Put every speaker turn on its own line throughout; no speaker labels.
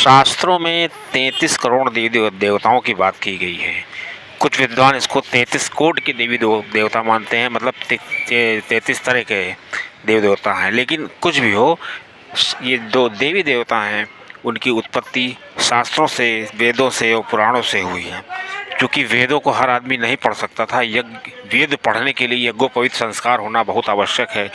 शास्त्रों में 33 करोड़ देवी देवताओं की बात की गई है। कुछ विद्वान इसको 33 कोटि के देवी देवता मानते हैं, मतलब 33 तरह के देवी देवता हैं। लेकिन कुछ भी हो, ये जो देवी देवता हैं उनकी उत्पत्ति शास्त्रों से, वेदों से और पुराणों से हुई है। क्योंकि वेदों को हर आदमी नहीं पढ़ सकता था, वेद पढ़ने के लिए यज्ञोपवीत संस्कार होना बहुत आवश्यक है।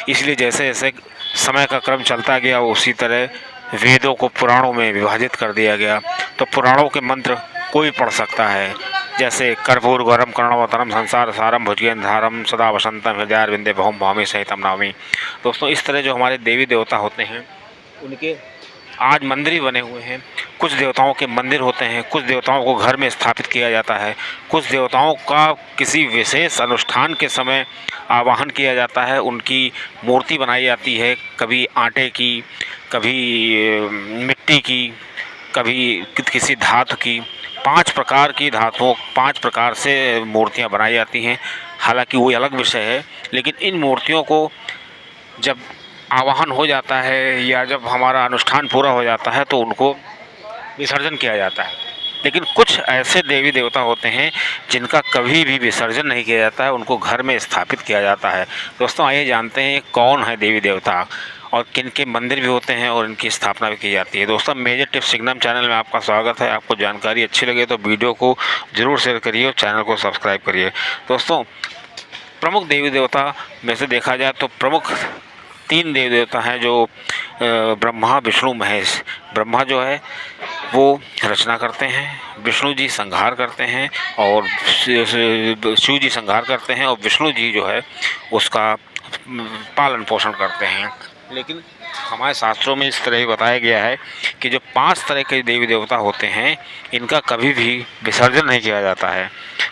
इसलिए जैसे जैसे समय का क्रम चलता गया उसी तरह वेदों को पुराणों में विभाजित कर दिया गया। तो पुराणों के मंत्र कोई पढ़ सकता है, जैसे कर्पूर गौरम कर्णवतरम संसार सारम भुजगेंधारम सदा वसंतम हृदयारविंदे बहुम भामी सहितम नामी। दोस्तों, इस तरह जो हमारे देवी देवता होते हैं उनके आज मंदिर ही बने हुए हैं। कुछ देवताओं के मंदिर होते हैं, कुछ देवताओं को घर में स्थापित किया जाता है, कुछ देवताओं का किसी विशेष अनुष्ठान के समय आवाहन किया जाता है, उनकी मूर्ति बनाई जाती है, कभी आटे की, कभी मिट्टी की, कभी किसी धातु की। 5 प्रकार की धातुओं, 5 प्रकार से मूर्तियाँ बनाई जाती हैं। हालांकि वो अलग विषय है, लेकिन इन मूर्तियों को जब आवाहन हो जाता है या जब हमारा अनुष्ठान पूरा हो जाता है तो उनको विसर्जन किया जाता है। लेकिन कुछ ऐसे देवी देवता होते हैं जिनका कभी भी विसर्जन नहीं किया जाता है, उनको घर में स्थापित किया जाता है। दोस्तों, आइए जानते हैं कौन है देवी देवता और किन के मंदिर भी होते हैं और इनकी स्थापना भी की जाती है। दोस्तों, मेजर टिप्स सिग्नम चैनल में आपका स्वागत है। आपको जानकारी अच्छी लगे तो वीडियो को ज़रूर शेयर करिए और चैनल को सब्सक्राइब करिए। दोस्तों, प्रमुख देवी देवता में से देखा जाए तो प्रमुख 3 देवी देवता हैं, जो ब्रह्मा, विष्णु, महेश। ब्रह्मा जो है वो रचना करते हैं, विष्णु जी संहार करते हैं और शिव जी संहार करते हैं, और विष्णु जी जो है उसका पालन पोषण करते हैं। लेकिन हमारे शास्त्रों में इस तरह ही बताया गया है कि जो 5 तरह के देवी देवता होते हैं इनका कभी भी विसर्जन नहीं किया जाता है।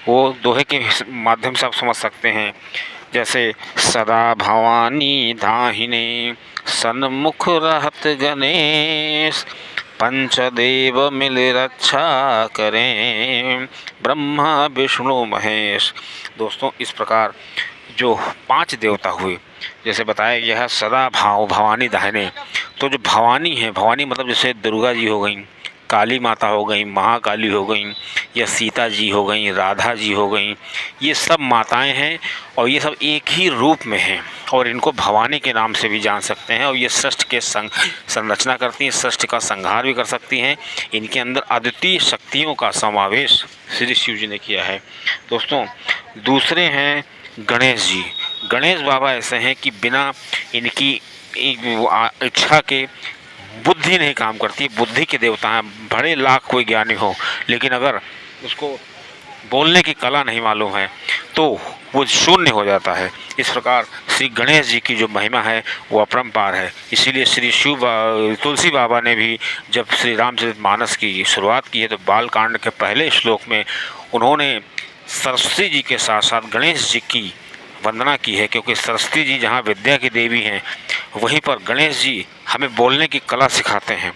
वो दोहे के माध्यम से आप समझ सकते हैं, जैसे सदा भवानी दाहिने सन्मुख रहत गणेश, पंचदेव मिल रक्षा करें ब्रह्मा विष्णु महेश। दोस्तों, इस प्रकार जो 5 देवता हुए, जैसे बताया गया है सदा भवानी दाहिने, तो जो भवानी है, भवानी मतलब जैसे दुर्गा जी हो गई, काली माता हो गई, महाकाली हो गई, या सीता जी हो गई, राधा जी हो गई, ये सब माताएं हैं और ये सब एक ही रूप में हैं और इनको भवानी के नाम से भी जान सकते हैं। और ये सृष्टि के संरचना करती हैं, सृष्टि का संहार भी कर सकती हैं। इनके अंदर अद्वितीय शक्तियों का समावेश श्री शिव जी ने किया है। दोस्तों, दूसरे हैं गणेश जी। गणेश बाबा ऐसे हैं कि बिना इनकी इच्छा के बुद्धि नहीं काम करती। बुद्धि के देवता हैं, बड़े लाख कोई ज्ञानी हो, लेकिन अगर उसको बोलने की कला नहीं मालूम है तो वो शून्य हो जाता है। इस प्रकार श्री गणेश जी की जो महिमा है वो अपरंपार है। इसीलिए श्री तुलसी बाबा ने भी जब श्री रामचरितमानस की शुरुआत की है तो बालकांड के पहले श्लोक में उन्होंने सरस्वती जी के साथ साथ गणेश जी की वंदना की है, क्योंकि सरस्वती जी जहाँ विद्या की देवी हैं वहीं पर गणेश जी हमें बोलने की कला सिखाते हैं।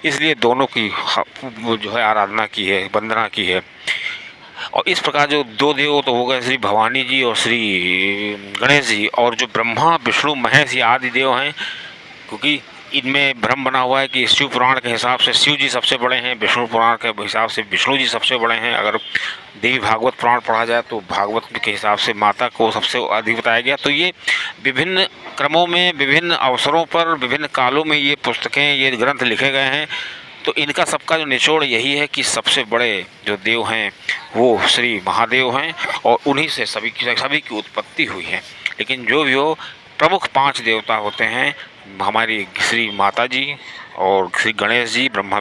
इसलिए दोनों की जो है आराधना की है, वंदना की है। और इस प्रकार जो 2 देव तो हो गए श्री भवानी जी और श्री गणेश जी, और जो ब्रह्मा विष्णु महेश ये आदि देव हैं, क्योंकि इनमें भ्रम बना हुआ है कि शिव पुराण के हिसाब से शिव जी सबसे बड़े हैं, विष्णु पुराण के हिसाब से विष्णु जी सबसे बड़े हैं। अगर देवी भागवत पुराण पढ़ा जाए तो भागवत के हिसाब से माता को सबसे अधिक बताया गया। तो ये विभिन्न क्रमों में, विभिन्न अवसरों पर, विभिन्न कालों में ये पुस्तकें, ये ग्रंथ लिखे गए हैं। तो इनका सबका जो निचोड़ यही है कि सबसे बड़े जो देव हैं वो श्री महादेव हैं और उन्हीं से सभी की उत्पत्ति हुई है। लेकिन जो भी हो, प्रमुख 5 देवता होते हैं हमारी श्री माता जी और श्री गणेश जी, ब्रह्मा